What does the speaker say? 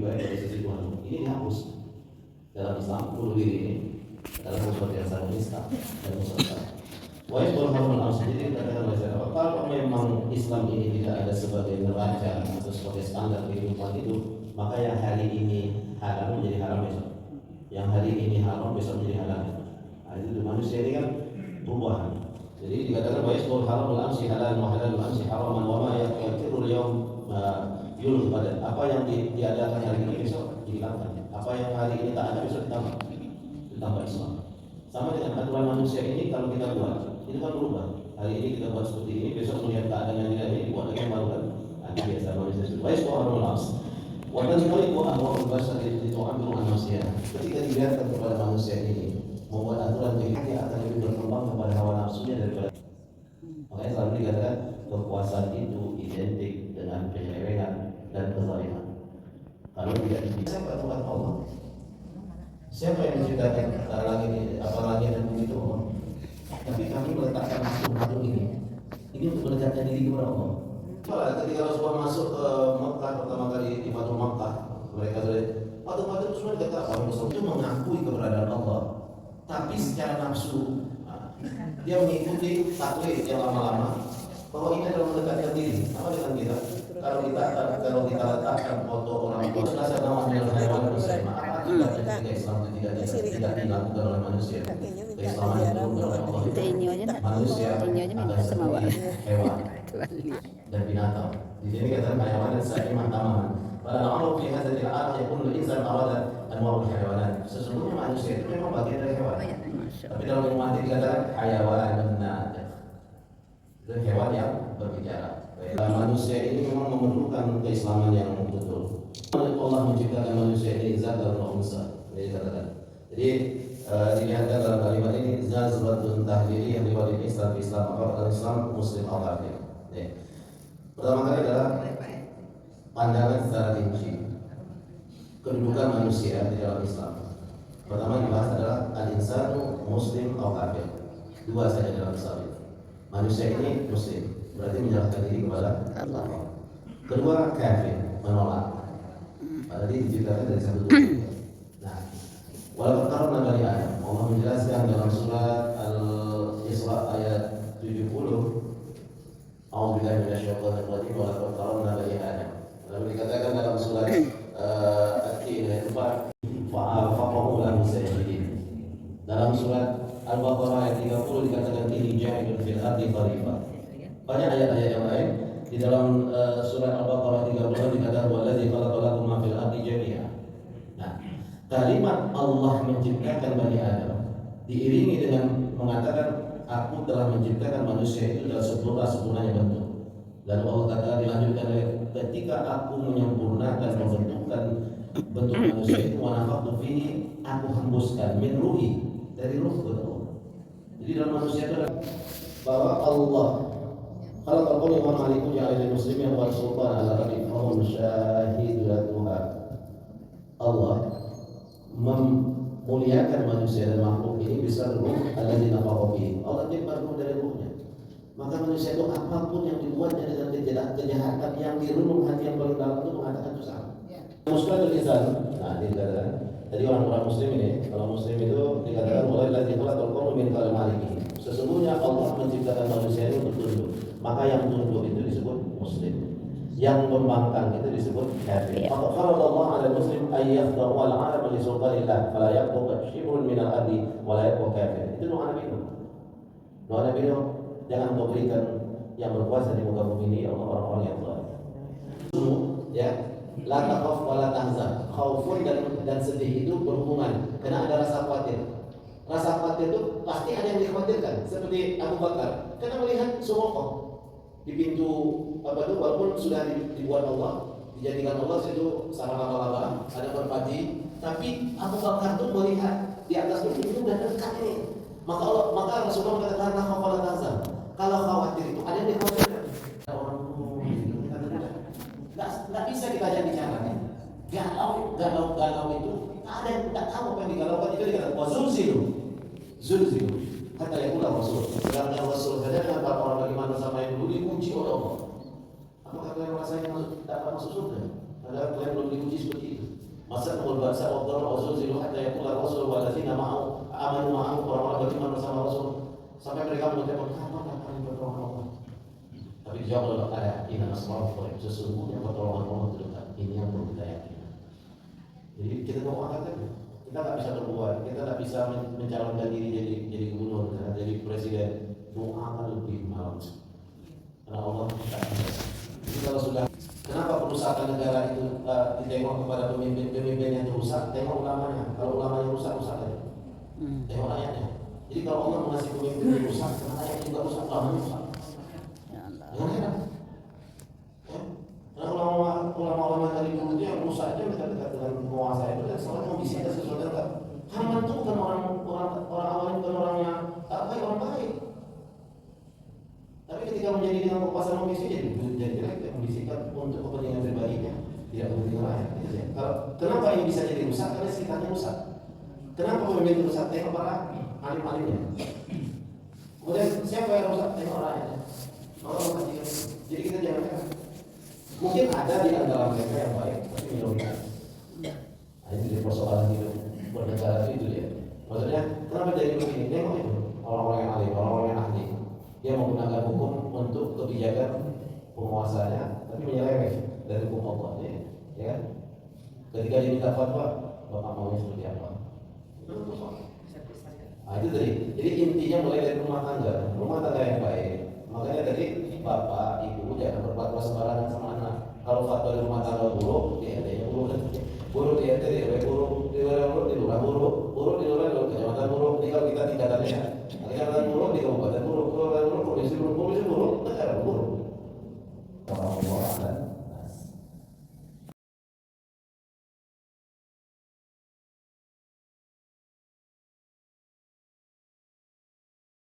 baik dari sisi Tuhan ini dihapus dalam Islam. Bunuh diri ini adalah sesuatu yang sangat nista dan musnah. Wahai Tuhan Allah, jadi katakan oleh saya, kalau memang Islam ini tidak ada sebagai neraca atau sebagai standar kehidupan itu, maka yang hari ini halal menjadi haram besok, yang hari ini haram besok menjadi halal. Nah, itu manusia ini kan perubahan. Jadi dikatakan bahwa Islam haram al-amsi halal wa halal al-amsi haraman wa ma yaqiru al-yawm yulul badan. Apa yang diadakan hari ini besok dihilangkan. Apa yang hari ini tak ada besok ditambah Islam. Sama dengan aturan manusia ini, kalau kita buat itu kan berubah. Hari ini kita buat seperti ini, besok melihat keadaan yang tidak ini dibuat lagi yang baru kan. Nanti biasa manusia itu. Baik orang malas. Wadah sekali buat ahwal bahasa itu ambil manusia. Ketika dibiarkan kepada manusia ini membuat aturan ini, dia akan lebih berkembang kepada hawa nafsunya daripada. Makanya selalu dikatakan kekuasaan itu identik dengan penyelewengan dan kezaliman. Kalau tidak siapa Tuhan Allah? Siapa yang menciptakan langit dan bumi itu Allah? Tapi kami meletakkan makhluk ini untuk mendekatkan diri kepada Allah. Ketika Rasulullah masuk ke Mekah pertama kali di Fatul Makkah, mereka batu-batu itu semua dikatakan orang Muslim itu mengakui keberadaan Allah, tapi secara nafsu dia mengikuti taklid yang lama-lama bahwa ini adalah mendekatkan diri. Apa dengan kita? Kalau kita letakkan foto orang tua, rasa nama dengan hewan bersama, apa akibatnya ketika Islam itu tidak dilakukan oleh manusia? Keislaman itu oleh Allah. Manusia akan seperti hewan dan binatang. Di sini kata hewan dan sa'imah tamaman. Pada Allah fi hadzal al-ayat yakunu al-insan arada anwa'ul hayawanat. Sesungguhnya manusia itu memang bagian dari hewan. Tapi dalam ilmu mati dikatakan hayawan natiq. Itu hewan yang berbicara. Manusia ini memang memerlukan keislaman yang betul. Allah menciptakan manusia ini zakar wa unsa. Jadi katakan. Jadi dilihatkan dalam kalimat ini zazratun tahlili yang diwali Islam apakah Islam muslim atau kafir. Pertama kali adalah pandangan secara rinci kedudukan manusia di dalam Islam. Pertama dibahas adalah al-insanu muslim atau kafir. Dua saja dalam Islam. Manusia ini muslim, berarti menyerahkan diri kepada Allah. Kedua kafir, menolak. Berarti diciptakan dari satu tujuan. Nah, walau karena Bani Adam, Allah menjelaskan dalam surat Al-Isra ayat 70, A'udzubillahi minasyaitonir rajim wa laqad karamna Bani Adam. Lalu dikatakan dalam surat At-Tin ayat 4, fa'afaqahu lahu sajidin. Dalam surat Al-Baqarah ayat 30 dikatakan ini ja'ilun fil ardi khalifah. Banyak ayat-ayat yang lain. Di dalam surat Al-Baqarah 30 dikatakan wallazi khalaqalakum ma fil ardi jami'a. Nah, kalimat Allah menciptakan Bani Adam diiringi dengan mengatakan aku telah menciptakan manusia itu dalam sempurnanya bentuk. Lalu Allah kata dilanjutkan ketika aku menyempurnakan membentukkan bentuk manusia itu wa nafakhtu fihi, aku hembuskan min ruhi, dari ruh Allah. Jadi dalam manusia itu adalah bahwa Allah kalau kalau Imam Malik ja'alil muslimin wal sultan ala rabbi fahum syahidatuha. Allah memuliakan manusia dan makhluk ini bisa ruh alladzi nafakha fihi. Allah ciptakan ruh dari ruhnya. Maka manusia itu apapun yang dibuatnya dengan kejahatan yang dirunung hati yang paling dalam itu mengatakan itu salah. Muslim lisan. Nah, dikatakan jadi orang muslim ini, kalau muslim itu dikatakan mulai dari khalaqal qawma min qalam maliki. Sesungguhnya Allah menciptakan manusia ini untuk tunduk. Maka yang tunduk itu disebut muslim. Yang membangkang itu disebut kafir. Maka kalau Allah ada muslim ayyakhda'u al-'alam li sultanillah fala yaqbu shibrun min al-ardi wa la yaqbu kafir. Itu doa Nabi Nuh. Doa Nabi Nuh, jangan kau berikan yang berkuasa di muka bumi ini orang-orang yang zalim. Ya, la takhaf wa la tahzan. Khaufun dan sedih itu berhubungan karena ada rasa khawatir. Rasa khawatir itu pasti ada yang dikhawatirkan. Seperti Abu Bakar, karena melihat Suroqah di pintu apa itu walaupun sudah dibuat Allah, dijadikan Allah situ sarana laba-laba, ada merpati, tapi Abu Bakar itu melihat di atas pintu dan dekat ini. Maka Rasulullah mengatakan la khauf wa la tahzan. Kalau khawatir itu ada yang dikhawatirkan. Orang nggak bisa kita ajak bicara. Galau itu ada yang tidak tahu apa yang digalaukan. Itu dikatakan wazulzilu kata yang ulah Rasul. Karena Rasul saja dengan orang bagaimana sama yang dulu diuji oleh Allah. Apakah kalian merasa yang dapat masuk surga? Padahal kalian belum diuji seperti itu. Masakul ba'sa wa dharra wa zulzilu hatta yaqula Rasul wal ladzina ma'ahu amanu ma'ahu, orang-orang beriman bersama Rasul sampai mereka mengucapkan kapan pertolongan Allah. Tapi dijawab oleh ayat inna nasrallahi qarib, sesungguhnya pertolongan Allah dekat. Ini yang perlu kita yakini. Jadi kita doakan saja. Kita nggak bisa berbuat, kita nggak bisa mencalonkan diri jadi gubernur, jadi presiden. Doakan lebih malam. Karena Allah tak bisa. Jadi kalau sudah, kenapa perusahaan negara itu ditengok kepada pemimpin yang rusak? Tengok ulamanya. Kalau ulamanya rusak aja. Tengok rakyatnya. Jadi kalau Allah mengasih pemimpin yang rusak, karena rakyat juga rusak, ulamanya rusak. Jangan heran. Karena ulama-ulama tadi dulu itu yang rusak aja dekat dengan penguasa itu, dan soalnya mau bisikan sesuatu yang Haman itu bukan orang awalnya, bukan orang yang tak baik, orang baik. Tapi ketika menjadi dengan kekuasaan membisik, jadi jelek, membisikkan untuk kepentingan pribadinya, tidak kepentingan rakyat. Gitu ya. Kalau kenapa ini bisa jadi rusak? Karena sekitarnya rusak. Kenapa pemimpin rusak? Tengok para alim-alimnya. Kemudian siapa yang rusak? Tengok rakyatnya. Jadi kita jangan heran. Mungkin ada di antara mereka yang baik, tapi minoritas. Nah, ini jadi persoalan hidup bernegara itu ya. Maksudnya, kenapa jadi begini? Tengok itu orang-orang yang alim, orang-orang yang ahli. Dia menggunakan hukum untuk kebijakan penguasanya, tapi menyeleweng dari hukum Allah, ya kan? Ketika dia minta fatwa, bapak maunya seperti apa? Nah, itu tadi. Jadi intinya mulai dari rumah tangga yang baik. Makanya tadi bapak, ibu jangan berfatwa sembarangan sama anak. Kalau fatwa di rumah tangga buruk, dia buruk di RT, buruk di lurah buruk di lurah kecamatan buruk. Ini kalau kita tingkatannya, kecamatan buruk di